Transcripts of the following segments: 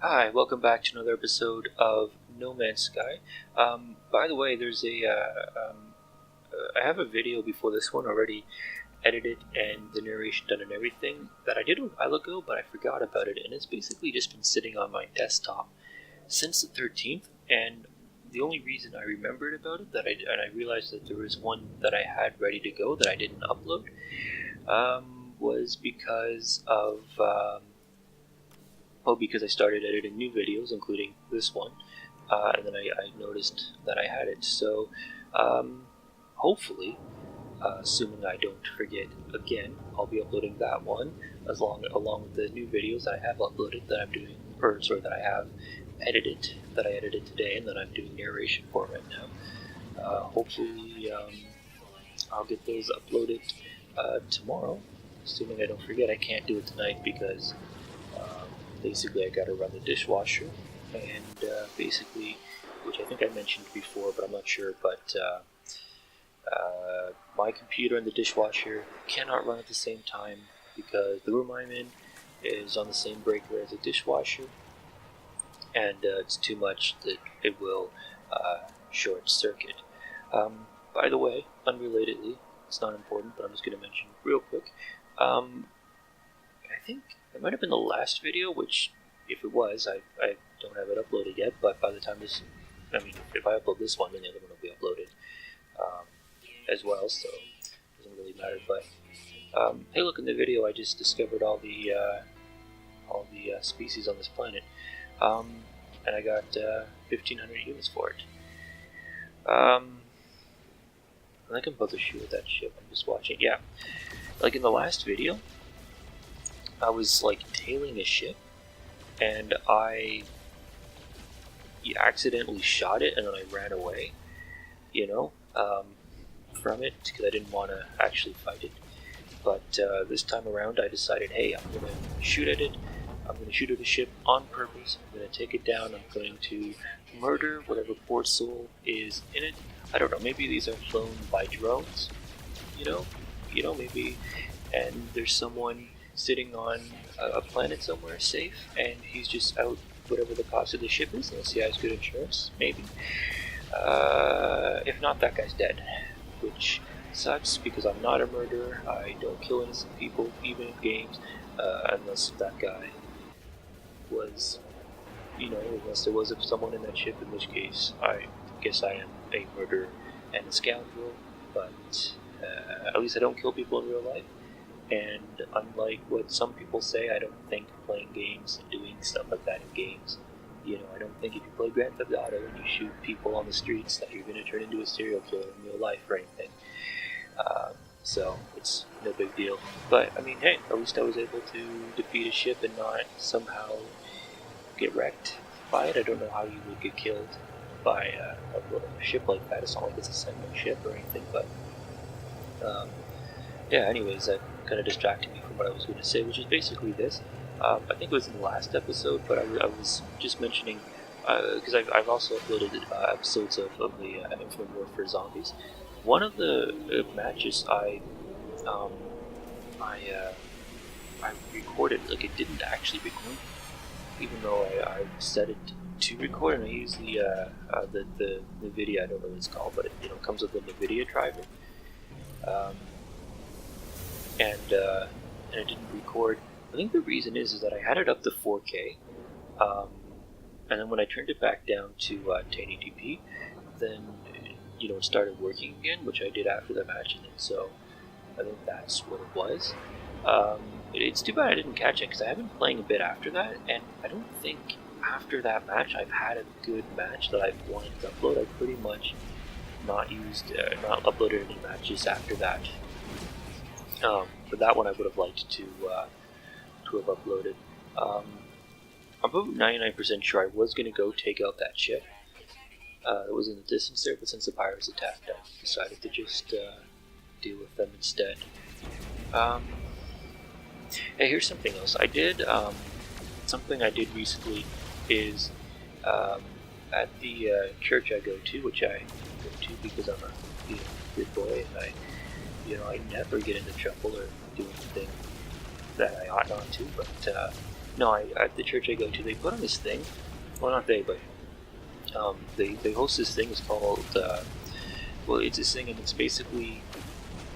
Hi, welcome back to another episode of No Man's Sky. By the way, I have a video before this one already edited and the narration done and everything that I did a while ago, but I forgot about it, and it's basically just been sitting on my desktop since the 13th. And the only reason I remembered about it and I realized that there was one that I had ready to go that I didn't upload was because I started editing new videos, including this one, and then I noticed that I had it. So, hopefully, assuming I don't forget again, I'll be uploading that one along with the new videos that I have uploaded that I'm doing, or sorry, that I have edited that I edited today, and that I'm doing narration for right now. Hopefully, I'll get those uploaded tomorrow, assuming I don't forget. I can't do it tonight because basically I gotta run the dishwasher, and basically, which I think I mentioned before, but I'm not sure, but my computer and the dishwasher cannot run at the same time because the room I'm in is on the same breaker as the dishwasher, and it's too much that it will short circuit. By the way, unrelatedly, it's not important, but I'm just going to mention real quick. I think it might have been the last video, which, if it was, I don't have it uploaded yet, but by the time if I upload this one, then the other one will be uploaded as well, so it doesn't really matter. But hey, look, in the video, I just discovered all the species on this planet, and I got 1,500 units for it. I think I'm about to shoot at that ship. I'm just watching. Yeah, like in the last video, I was like tailing a ship, and I accidentally shot it, and then I ran away, from it because I didn't want to actually fight it. But this time around, I decided, hey, I'm going to shoot at it. I'm going to shoot at the ship on purpose. I'm going to take it down. I'm going to murder whatever poor soul is in it. I don't know. Maybe these are flown by drones. Maybe, and there's someone sitting on a planet somewhere safe, and he's just out whatever the cost of the ship is, unless he has good insurance, maybe. If not, that guy's dead, which sucks because I'm not a murderer. I don't kill innocent people, even in games, unless that guy was, unless there was someone in that ship, in which case I guess I am a murderer and a scoundrel, but at least I don't kill people in real life. And unlike what some people say, I don't think playing games and doing stuff like that in games, I don't think if you play Grand Theft Auto and you shoot people on the streets that you're going to turn into a serial killer in real life or anything. So it's no big deal. But, I mean, hey, at least I was able to defeat a ship and not somehow get wrecked by it. I don't know how you would get killed by a ship like that. It's not like it's a single ship or anything, but yeah, anyways, that kind of distracted me from what I was going to say, which is basically this. I think it was in the last episode, but I was just mentioning, because I've also uploaded episodes of the Infinite Warfare Zombies. One of the matches I recorded, like it didn't actually record, even though I set it to record, and I use the NVIDIA, I don't know what it's called, but it comes with the NVIDIA driver. And it didn't record. I think the reason is that I had it up to 4K, and then when I turned it back down to 1080p, then it started working again, which I did after the match, and so I think that's what it was. It's too bad I didn't catch it because I have been playing a bit after that, and I don't think after that match I've had a good match that I've wanted to upload. I've pretty much not uploaded any matches after that. But that one I would have liked to have uploaded. I'm about 99% sure I was going to go take out that ship that was in the distance there, but since the pirates attacked, I decided to just deal with them instead. Hey, here's something else. Something I did recently is at the church I go to, which I go to because I'm a good boy, and I never get into trouble or do anything that I ought not to, but No, at the church I go to, they put on this thing. Well, not they, but they host this thing. It's called well, it's this thing, and it's basically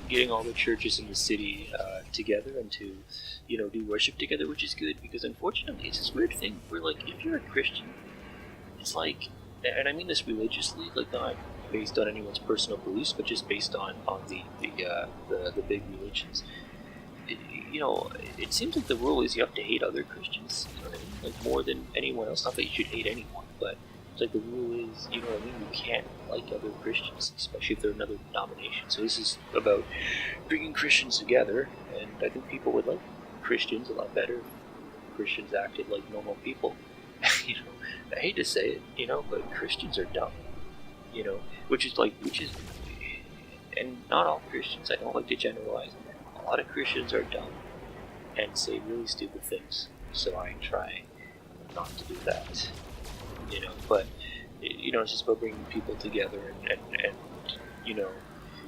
getting all the churches in the city together and to, do worship together, which is good because unfortunately it's this weird thing where like if you're a Christian, it's like, and I mean this religiously, like not based on anyone's personal beliefs, but just based on the big religions. It, it seems like the rule is you have to hate other Christians, you know what I mean? Like more than anyone else. Not that you should hate anyone, but it's like the rule is, you know what I mean? You can't like other Christians, especially if they're another denomination. So this is about bringing Christians together, and I think people would like Christians a lot better if Christians acted like normal people. you know, I hate to say it, but Christians are dumb. Which is, and not all Christians. I don't like to generalize. A lot of Christians are dumb and say really stupid things. So I try not to do that. But it's just about bringing people together and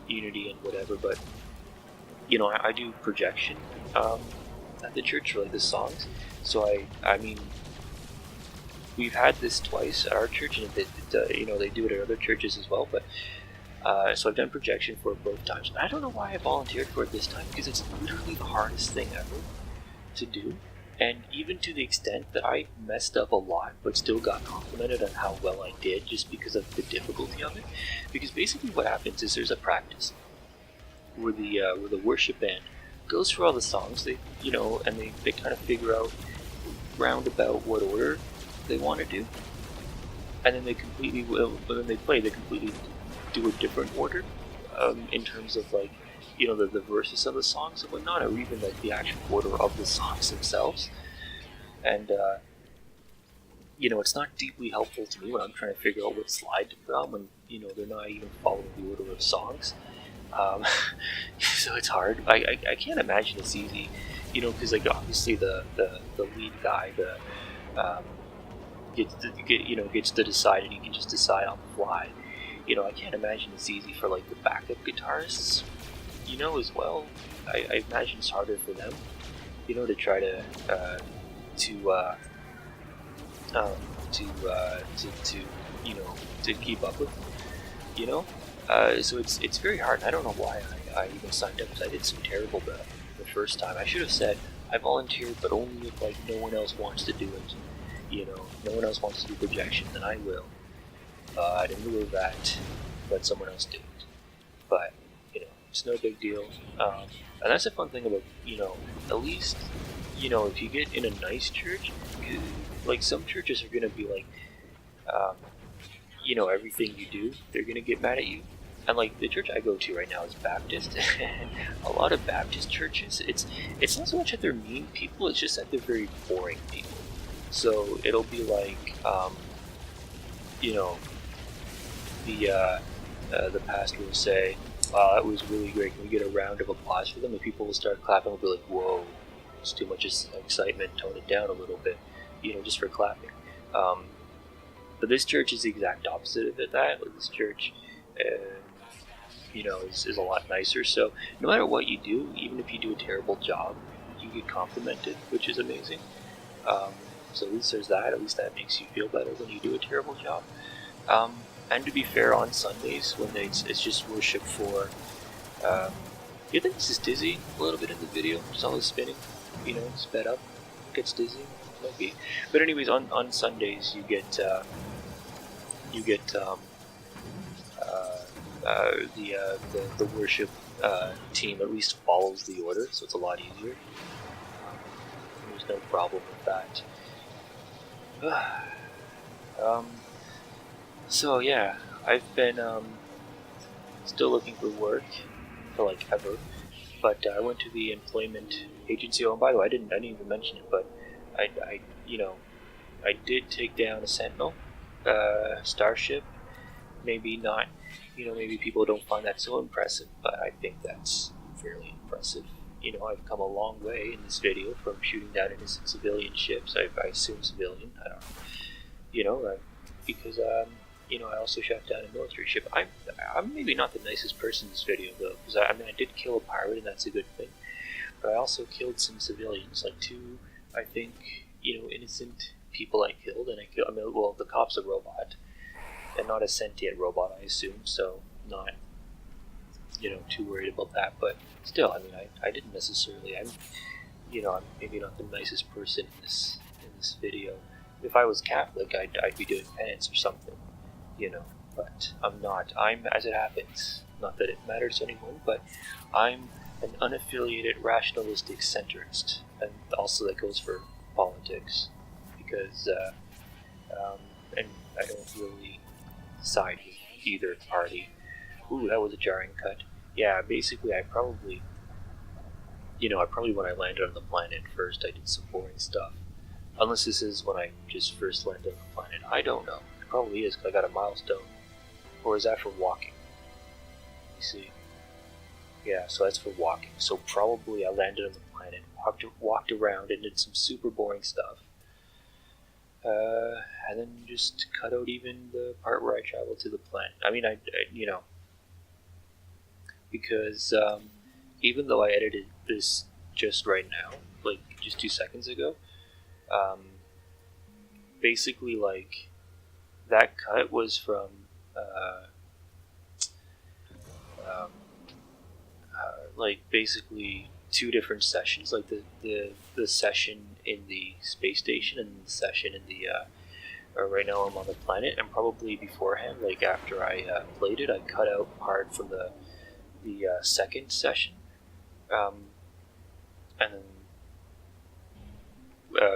unity and whatever. But I do projection at the church for like the songs. So I mean, we've had this twice at our church, and they do it at other churches as well. But so I've done projection for it both times. I don't know why I volunteered for it this time because it's literally the hardest thing ever to do. And even to the extent that I messed up a lot, but still got complimented on how well I did, just because of the difficulty of it. Because basically, what happens is there's a practice where the worship band goes through all the songs, they kind of figure out roundabout what order they want to do, and then they completely do a different order in terms of like the verses of the songs and whatnot, or even like the actual order of the songs themselves. And it's not deeply helpful to me when I'm trying to figure out what slide to put on when they're not even following the order of songs. So it's hard. I can't imagine it's easy, because like obviously the lead guy gets to decide, and he can just decide on the fly. I can't imagine it's easy for like the backup guitarists, as well. I imagine it's harder for them, to try to keep up with, so it's very hard. I don't know why I even signed up, because I did so terrible the first time. I should have said I volunteered, but only if like no one else wants to do it. No one else wants to do projection, then I will. In lieu of that, let someone else do it. But it's no big deal. And that's a fun thing about at least if you get in a nice church, like some churches are gonna be like everything you do, they're gonna get mad at you. And like the church I go to right now is Baptist, and a lot of Baptist churches, it's not so much that they're mean people, it's just that they're very boring people. So it'll be like the pastor will say, "Wow, that was really great. Can we get a round of applause for them?" And people will start clapping. Will be like, "Whoa, it's too much excitement. Tone it down a little bit, just for clapping." But this church is the exact opposite of that. Like this church, is a lot nicer. So no matter what you do, even if you do a terrible job, you get complimented, which is amazing. So at least there's that. At least that makes you feel better when you do a terrible job. And to be fair, on Sundays when it's just worship for, you think this is dizzy a little bit in the video, just all the spinning, sped up, gets dizzy, might be. But anyways, on Sundays you get the worship team at least follows the order, so it's a lot easier. There's no problem with that. So yeah, I've been still looking for work for like ever, but I went to the employment agency. Oh, and by the way, I didn't even mention it, but I did take down a Sentinel Starship. Maybe not, maybe people don't find that so impressive, but I think that's fairly impressive. I've come a long way in this video from shooting down innocent civilian ships. I assume civilian. I don't know. Because I also shot down a military ship. I'm maybe not the nicest person in this video though, because I did kill a pirate, and that's a good thing. But I also killed some civilians, like 2, I think, innocent people I killed, and I mean, well, the cop's a robot, and not a sentient robot, I assume, so not, too worried about that. But still, I mean, I didn't necessarily. I'm maybe not the nicest person in this video. If I was Catholic, I'd be doing penance or something, But I'm not. I'm, as it happens, not that it matters to anyone, but I'm an unaffiliated rationalistic centrist, and also that goes for politics, because and I don't really side with either party. Ooh, that was a jarring cut. Yeah, basically, I probably when I landed on the planet first, I did some boring stuff. Unless this is when I just first landed on the planet. I don't know. It probably is, because I got a milestone. Or is that for walking? You see. Yeah, so that's for walking. So probably I landed on the planet, walked around, and did some super boring stuff. And then just cut out even the part where I traveled to the planet. I mean, I because even though I edited this just right now, like just 2 seconds ago, basically, like, that cut was from like basically 2 different sessions, like the session in the space station and the session in the right now I'm on the planet. And probably beforehand, like after I played it, I cut out part from the second session, and then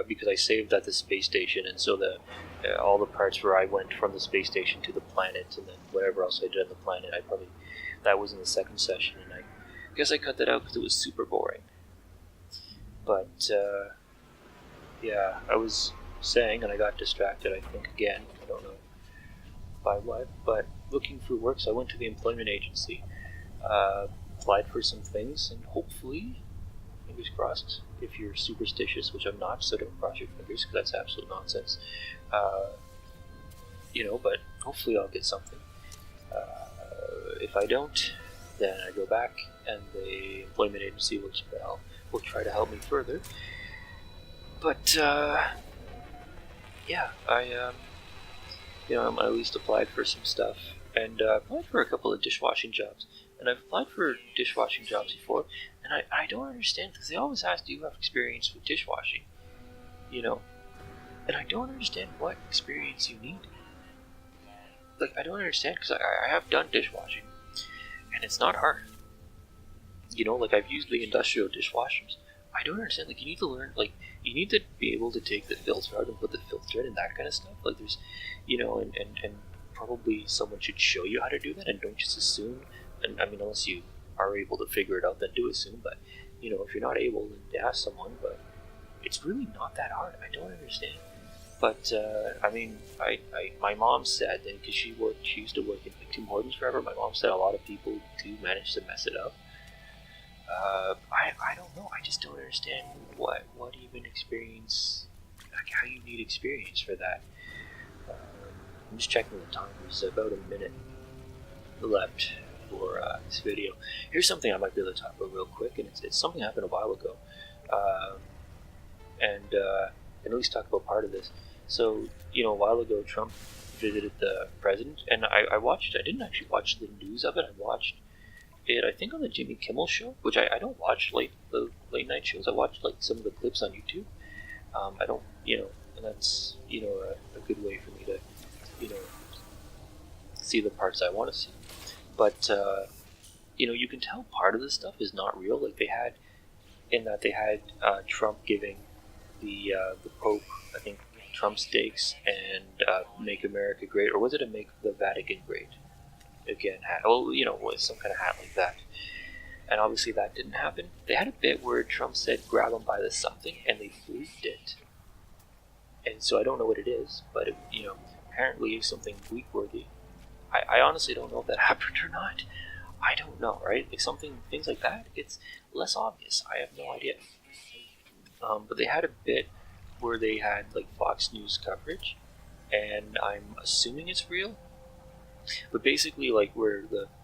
because I saved at the space station, and so all the parts where I went from the space station to the planet, and then whatever else I did on the planet, that was in the second session, and I guess I cut that out because it was super boring. But yeah, I was saying, and I got distracted, I think, again. I don't know by what, but looking for work, so I went to the employment agency, applied for some things, and hopefully, fingers crossed, if you're superstitious, which I'm not, so don't cross your fingers, because that's absolute nonsense. But hopefully I'll get something. If I don't, then I go back, and the employment agency will try to help me further. But yeah, I at least applied for some stuff, and applied for a couple of dishwashing jobs. And I've applied for dishwashing jobs before, and I don't understand, because they always ask, do you have experience with dishwashing? And I don't understand what experience you need. Like, I don't understand, because I have done dishwashing, and it's not hard. Like, I've used the industrial dishwashers. I don't understand, like, you need to learn, like, you need to be able to take the filter out and put the filter in and that kind of stuff. Like, there's, and probably someone should show you how to do that, and don't just assume, and I mean, unless you are able to figure it out, then do assume, but, if you're not able, then ask someone, but it's really not that hard. I don't understand. But, I mean, my mom said, because she used to work in Tim Hortons forever, my mom said a lot of people do manage to mess it up. I don't know, I just don't understand what even experience, like, how you need experience for that. I'm just checking the time, there's about a minute left for this video. Here's something I might be able to talk about real quick, and it's something that happened a while ago, and at least talk about part of this. So, a while ago, Trump visited the president, and I didn't actually watch the news of it. I watched it, I think, on the Jimmy Kimmel show, which I don't watch the late night shows. I watch, like, some of the clips on YouTube. I don't, and that's, a good way for me to, see the parts I want to see. But, you can tell part of this stuff is not real. Like, they had Trump giving the Pope, I think, Trump steaks, and Make America Great, or was it a Make the Vatican Great Again hat? Well, with some kind of hat like that. And obviously that didn't happen. They had a bit where Trump said, grab him by the something, and they bleeped it. And so I don't know what it is, but apparently it's something bleep-worthy. I honestly don't know if that happened or not. I don't know, right? Like, things like that, it's less obvious. I have no idea. But they had a bit where they had, like, Fox News coverage, and I'm assuming it's real. But basically, like, where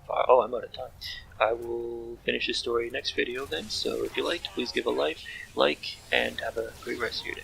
I'm out of time. I will finish the story next video then, so if you liked, please give a like, and have a great rest of your day.